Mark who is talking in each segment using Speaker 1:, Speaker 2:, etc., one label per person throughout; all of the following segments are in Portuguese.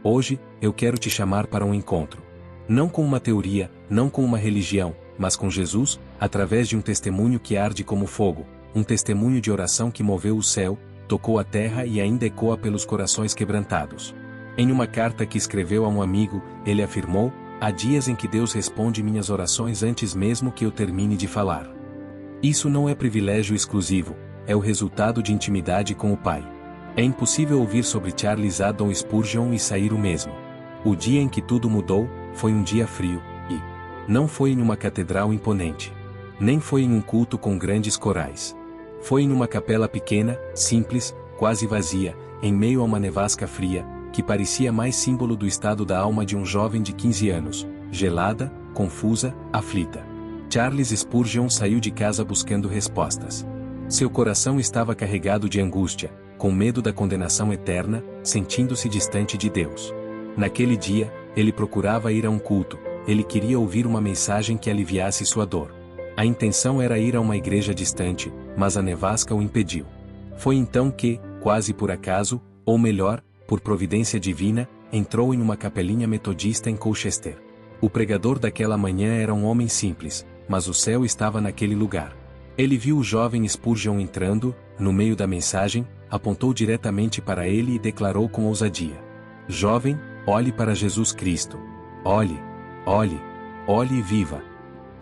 Speaker 1: Hoje, eu quero te chamar para um encontro. Não com uma teoria, não com uma religião, mas com Jesus, através de um testemunho que arde como fogo, um testemunho de oração que moveu o céu, tocou a terra e ainda ecoa pelos corações quebrantados. Em uma carta que escreveu a um amigo, ele afirmou: há dias em que Deus responde minhas orações antes mesmo que eu termine de falar. Isso não é privilégio exclusivo, é o resultado de intimidade com o Pai. É impossível ouvir sobre Charles Haddon Spurgeon e sair o mesmo. O dia em que tudo mudou, foi um dia frio, e não foi em uma catedral imponente. Nem foi em um culto com grandes corais. Foi em uma capela pequena, simples, quase vazia, em meio a uma nevasca fria, que parecia mais símbolo do estado da alma de um jovem de 15 anos, gelada, confusa, aflita. Charles Spurgeon saiu de casa buscando respostas. Seu coração estava carregado de angústia, com medo da condenação eterna, sentindo-se distante de Deus. Naquele dia, ele procurava ir a um culto, ele queria ouvir uma mensagem que aliviasse sua dor. A intenção era ir a uma igreja distante, mas a nevasca o impediu. Foi então que, quase por acaso, ou melhor, por providência divina, entrou em uma capelinha metodista em Colchester. O pregador daquela manhã era um homem simples, mas o céu estava naquele lugar. Ele viu o jovem Spurgeon entrando, no meio da mensagem, apontou diretamente para ele e declarou com ousadia: jovem, olhe para Jesus Cristo. Olhe, olhe, olhe e viva.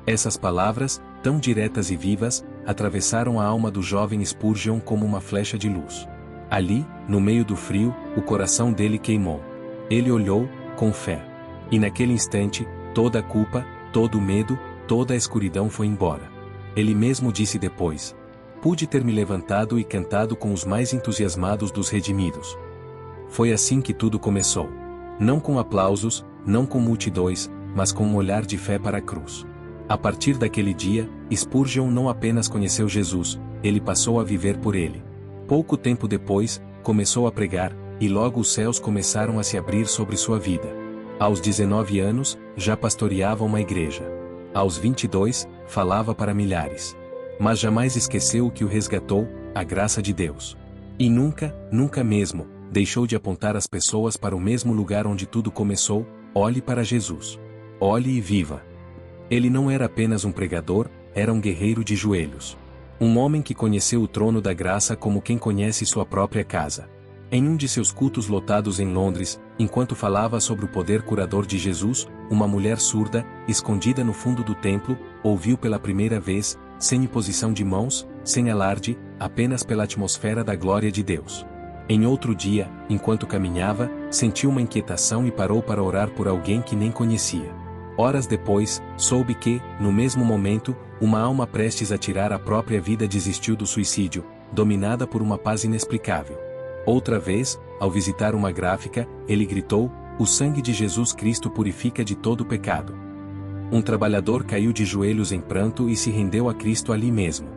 Speaker 1: Essas palavras, tão diretas e vivas, atravessaram a alma do jovem Spurgeon como uma flecha de luz. Ali, no meio do frio, o coração dele queimou. Ele olhou, com fé. E naquele instante, toda a culpa, todo o medo, toda a escuridão foi embora. Ele mesmo disse depois: pude ter me levantado e cantado com os mais entusiasmados dos redimidos. Foi assim que tudo começou. Não com aplausos, não com multidões, mas com um olhar de fé para a cruz. A partir daquele dia, Spurgeon não apenas conheceu Jesus, ele passou a viver por ele. Pouco tempo depois, começou a pregar, e logo os céus começaram a se abrir sobre sua vida. Aos 19 anos, já pastoreava uma igreja. Aos 22, falava para milhares. Mas jamais esqueceu o que o resgatou, a graça de Deus. E nunca, nunca mesmo, deixou de apontar as pessoas para o mesmo lugar onde tudo começou: olhe para Jesus. Olhe e viva. Ele não era apenas um pregador, era um guerreiro de joelhos. Um homem que conheceu o trono da graça como quem conhece sua própria casa. Em um de seus cultos lotados em Londres, enquanto falava sobre o poder curador de Jesus, uma mulher surda, escondida no fundo do templo, ouviu pela primeira vez, sem imposição de mãos, sem alarde, apenas pela atmosfera da glória de Deus. Em outro dia, enquanto caminhava, sentiu uma inquietação e parou para orar por alguém que nem conhecia. Horas depois, soube que, no mesmo momento, uma alma prestes a tirar a própria vida desistiu do suicídio, dominada por uma paz inexplicável. Outra vez, ao visitar uma gráfica, ele gritou: o sangue de Jesus Cristo purifica de todo pecado. Um trabalhador caiu de joelhos em pranto e se rendeu a Cristo ali mesmo.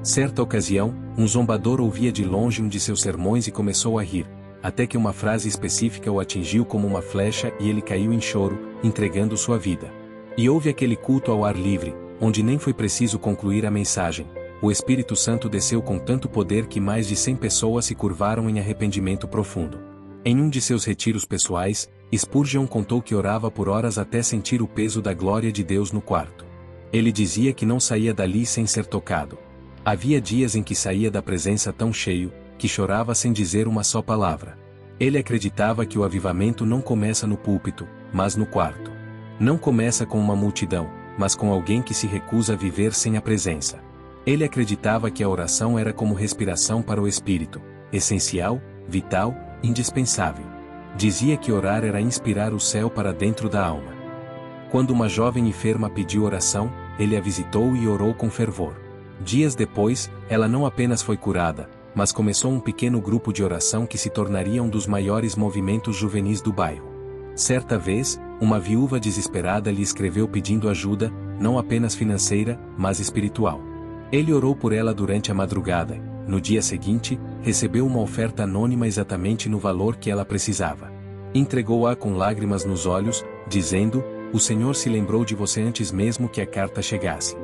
Speaker 1: Certa ocasião, um zombador ouvia de longe um de seus sermões e começou a rir, até que uma frase específica o atingiu como uma flecha e ele caiu em choro, entregando sua vida. E houve aquele culto ao ar livre, onde nem foi preciso concluir a mensagem. O Espírito Santo desceu com tanto poder que mais de 100 pessoas se curvaram em arrependimento profundo. Em um de seus retiros pessoais, Spurgeon contou que orava por horas até sentir o peso da glória de Deus no quarto. Ele dizia que não saía dali sem ser tocado. Havia dias em que saía da presença tão cheio, que chorava sem dizer uma só palavra. Ele acreditava que o avivamento não começa no púlpito, mas no quarto. Não começa com uma multidão, mas com alguém que se recusa a viver sem a presença. Ele acreditava que a oração era como respiração para o espírito, essencial, vital, indispensável. Dizia que orar era inspirar o céu para dentro da alma. Quando uma jovem enferma pediu oração, ele a visitou e orou com fervor. Dias depois, ela não apenas foi curada, mas começou um pequeno grupo de oração que se tornaria um dos maiores movimentos juvenis do bairro. Certa vez, uma viúva desesperada lhe escreveu pedindo ajuda, não apenas financeira, mas espiritual. Ele orou por ela durante a madrugada. No dia seguinte, recebeu uma oferta anônima exatamente no valor que ela precisava. Entregou-a com lágrimas nos olhos, dizendo: o Senhor se lembrou de você antes mesmo que a carta chegasse.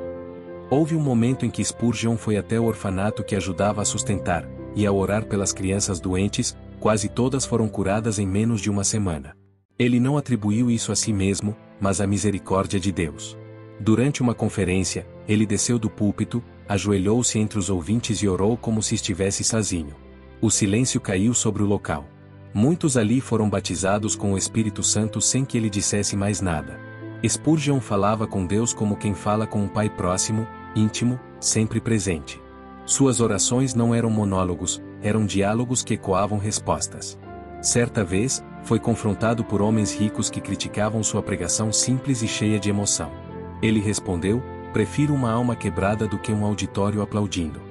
Speaker 1: Houve um momento em que Spurgeon foi até o orfanato que ajudava a sustentar, e ao orar pelas crianças doentes, quase todas foram curadas em menos de uma semana. Ele não atribuiu isso a si mesmo, mas à misericórdia de Deus. Durante uma conferência, ele desceu do púlpito, ajoelhou-se entre os ouvintes e orou como se estivesse sozinho. O silêncio caiu sobre o local. Muitos ali foram batizados com o Espírito Santo sem que ele dissesse mais nada. Spurgeon falava com Deus como quem fala com um pai próximo, íntimo, sempre presente. Suas orações não eram monólogos, eram diálogos que ecoavam respostas. Certa vez, foi confrontado por homens ricos que criticavam sua pregação simples e cheia de emoção. Ele respondeu: prefiro uma alma quebrada do que um auditório aplaudindo.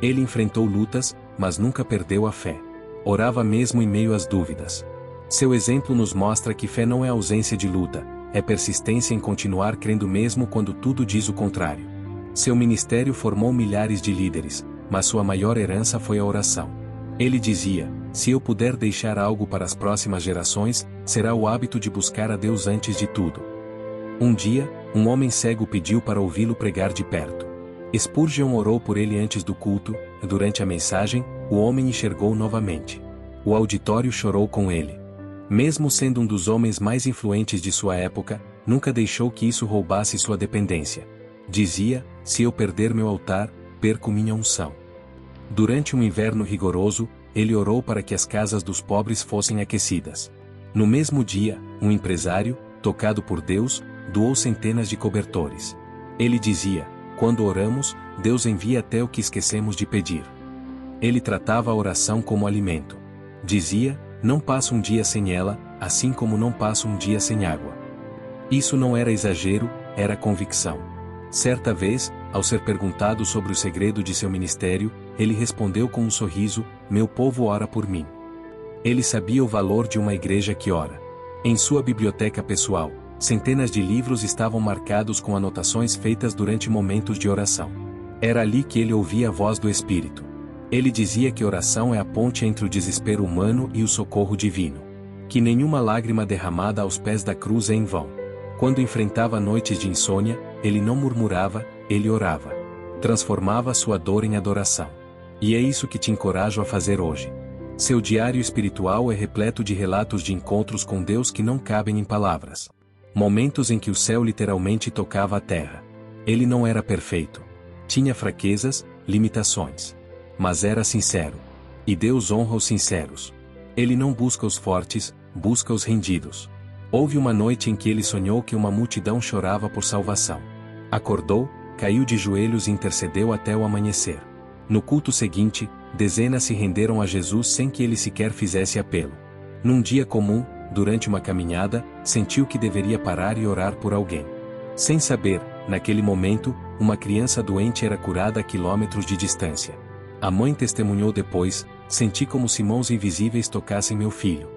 Speaker 1: Ele enfrentou lutas, mas nunca perdeu a fé. Orava mesmo em meio às dúvidas. Seu exemplo nos mostra que fé não é ausência de luta, é persistência em continuar crendo mesmo quando tudo diz o contrário. Seu ministério formou milhares de líderes, mas sua maior herança foi a oração. Ele dizia: se eu puder deixar algo para as próximas gerações, será o hábito de buscar a Deus antes de tudo. Um dia, um homem cego pediu para ouvi-lo pregar de perto. Spurgeon orou por ele antes do culto, e durante a mensagem, o homem enxergou novamente. O auditório chorou com ele. Mesmo sendo um dos homens mais influentes de sua época, nunca deixou que isso roubasse sua dependência. Dizia: se eu perder meu altar, perco minha unção. Durante um inverno rigoroso, ele orou para que as casas dos pobres fossem aquecidas. No mesmo dia, um empresário, tocado por Deus, doou centenas de cobertores. Ele dizia: quando oramos, Deus envia até o que esquecemos de pedir. Ele tratava a oração como alimento. Dizia: não passo um dia sem ela, assim como não passo um dia sem água. Isso não era exagero, era convicção. Certa vez, ao ser perguntado sobre o segredo de seu ministério, ele respondeu com um sorriso: meu povo ora por mim. Ele sabia o valor de uma igreja que ora. Em sua biblioteca pessoal, centenas de livros estavam marcados com anotações feitas durante momentos de oração. Era ali que ele ouvia a voz do Espírito. Ele dizia que oração é a ponte entre o desespero humano e o socorro divino. Que nenhuma lágrima derramada aos pés da cruz é em vão. Quando enfrentava noites de insônia, ele não murmurava, ele orava. Transformava sua dor em adoração. E é isso que te encorajo a fazer hoje. Seu diário espiritual é repleto de relatos de encontros com Deus que não cabem em palavras. Momentos em que o céu literalmente tocava a terra. Ele não era perfeito. Tinha fraquezas, limitações. Mas era sincero. E Deus honra os sinceros. Ele não busca os fortes, busca os rendidos. Houve uma noite em que ele sonhou que uma multidão chorava por salvação. Acordou, caiu de joelhos e intercedeu até o amanhecer. No culto seguinte, dezenas se renderam a Jesus sem que ele sequer fizesse apelo. Num dia comum, durante uma caminhada, sentiu que deveria parar e orar por alguém. Sem saber, naquele momento, uma criança doente era curada a quilômetros de distância. A mãe testemunhou depois: senti como se mãos invisíveis tocassem meu filho.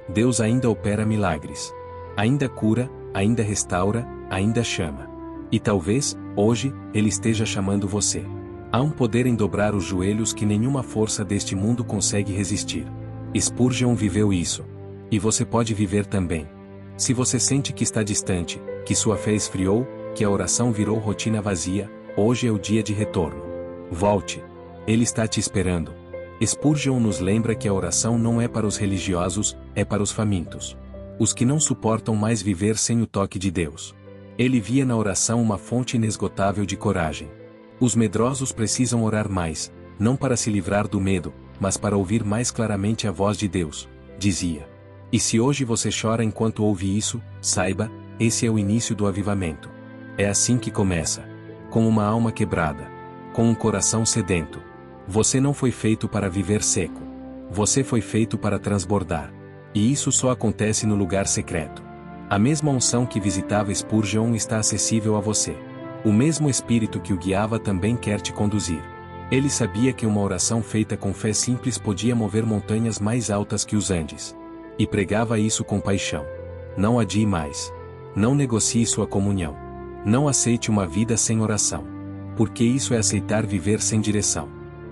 Speaker 1: Deus ainda opera milagres. Ainda cura, ainda restaura, ainda chama. E talvez, hoje, Ele esteja chamando você. Há um poder em dobrar os joelhos que nenhuma força deste mundo consegue resistir. Spurgeon viveu isso. E você pode viver também. Se você sente que está distante, que sua fé esfriou, que a oração virou rotina vazia, hoje é o dia de retorno. Volte. Ele está te esperando. Spurgeon nos lembra que a oração não é para os religiosos, é para os famintos. Os que não suportam mais viver sem o toque de Deus. Ele via na oração uma fonte inesgotável de coragem. Os medrosos precisam orar mais, não para se livrar do medo, mas para ouvir mais claramente a voz de Deus, dizia. E se hoje você chora enquanto ouve isso, saiba, esse é o início do avivamento. É assim que começa. Com uma alma quebrada. Com um coração sedento. Você não foi feito para viver seco. Você foi feito para transbordar. E isso só acontece no lugar secreto. A mesma unção que visitava Spurgeon está acessível a você. O mesmo Espírito que o guiava também quer te conduzir. Ele sabia que uma oração feita com fé simples podia mover montanhas mais altas que os Andes. E pregava isso com paixão. Não adie mais. Não negocie sua comunhão. Não aceite uma vida sem oração. Porque isso é aceitar viver sem direção.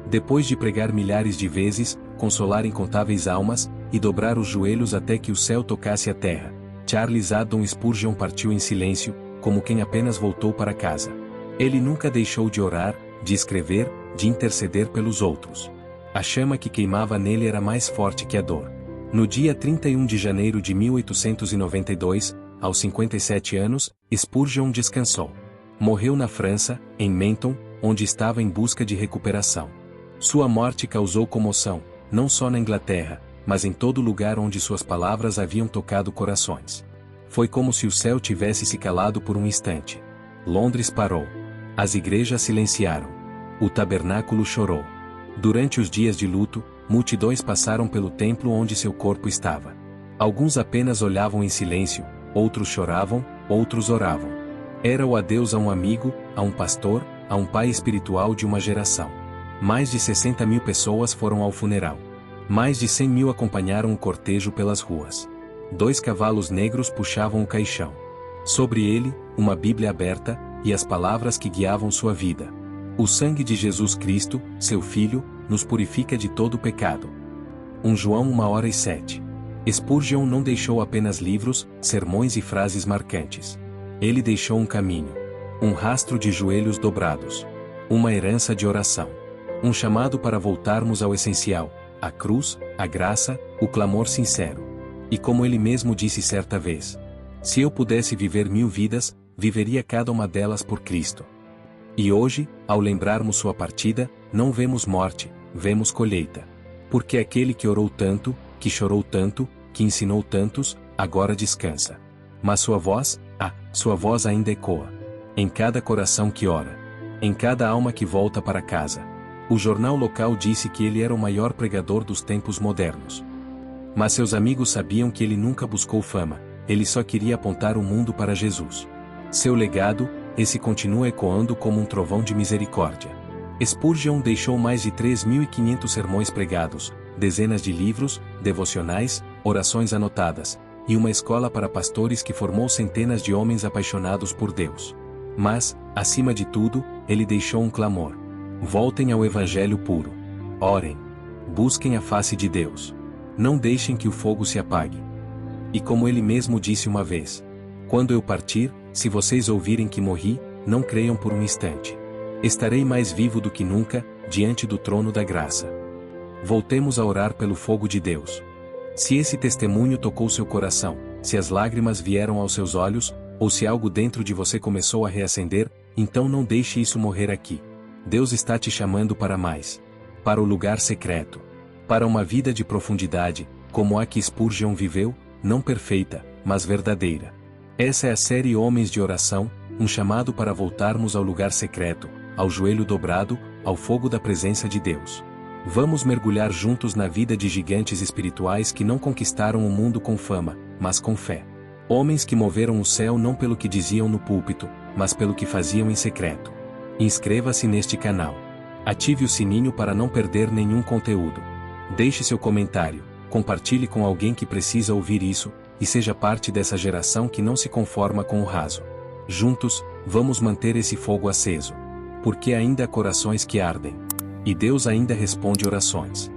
Speaker 1: Depois de pregar milhares de vezes, consolar incontáveis almas, e dobrar os joelhos até que o céu tocasse a terra, Charles Haddon Spurgeon partiu em silêncio, como quem apenas voltou para casa. Ele nunca deixou de orar, de escrever, de interceder pelos outros. A chama que queimava nele era mais forte que a dor. No dia 31 de janeiro de 1892, aos 57 anos, Spurgeon descansou. Morreu na França, em Menton, onde estava em busca de recuperação. Sua morte causou comoção, não só na Inglaterra, mas em todo lugar onde suas palavras haviam tocado corações. Foi como se o céu tivesse se calado por um instante. Londres parou. As igrejas silenciaram. O tabernáculo chorou. Durante os dias de luto, multidões passaram pelo templo onde seu corpo estava. Alguns apenas olhavam em silêncio, outros choravam, outros oravam. Era o adeus a um amigo, a um pastor, a um pai espiritual de uma geração. Mais de 60 mil pessoas foram ao funeral. Mais de 100 mil acompanharam o cortejo pelas ruas. 2 cavalos negros puxavam o caixão. Sobre ele, uma Bíblia aberta, e as palavras que guiavam sua vida. O sangue de Jesus Cristo, seu Filho, nos purifica de todo pecado. 1 João 1h07. Spurgeon não deixou apenas livros, sermões e frases marcantes. Ele deixou um caminho. Um rastro de joelhos dobrados. Uma herança de oração. Um chamado para voltarmos ao essencial, a cruz, a graça, o clamor sincero. E como ele mesmo disse certa vez: se eu pudesse viver 1000 vidas, viveria cada uma delas por Cristo. E hoje, ao lembrarmos sua partida, não vemos morte, vemos colheita. Porque aquele que orou tanto, que chorou tanto, que ensinou tantos, agora descansa. Mas sua voz ainda ecoa. Em cada coração que ora. Em cada alma que volta para casa. O jornal local disse que ele era o maior pregador dos tempos modernos. Mas seus amigos sabiam que ele nunca buscou fama, ele só queria apontar o mundo para Jesus. Seu legado, esse continua ecoando como um trovão de misericórdia. Spurgeon deixou mais de 3.500 sermões pregados, dezenas de livros, devocionais, orações anotadas, e uma escola para pastores que formou centenas de homens apaixonados por Deus. Mas, acima de tudo, ele deixou um clamor. Voltem ao Evangelho puro. Orem. Busquem a face de Deus. Não deixem que o fogo se apague. E como ele mesmo disse uma vez: quando eu partir, se vocês ouvirem que morri, não creiam por um instante. Estarei mais vivo do que nunca, diante do trono da graça. Voltemos a orar pelo fogo de Deus. Se esse testemunho tocou seu coração, se as lágrimas vieram aos seus olhos, ou se algo dentro de você começou a reacender, então não deixe isso morrer aqui. Deus está te chamando para mais. Para o lugar secreto. Para uma vida de profundidade, como a que Spurgeon viveu, não perfeita, mas verdadeira. Essa é a série Homens de Oração, um chamado para voltarmos ao lugar secreto, ao joelho dobrado, ao fogo da presença de Deus. Vamos mergulhar juntos na vida de gigantes espirituais que não conquistaram o mundo com fama, mas com fé. Homens que moveram o céu não pelo que diziam no púlpito, mas pelo que faziam em secreto. Inscreva-se neste canal. Ative o sininho para não perder nenhum conteúdo. Deixe seu comentário, compartilhe com alguém que precisa ouvir isso, e seja parte dessa geração que não se conforma com o raso. Juntos, vamos manter esse fogo aceso. Porque ainda há corações que ardem. E Deus ainda responde orações.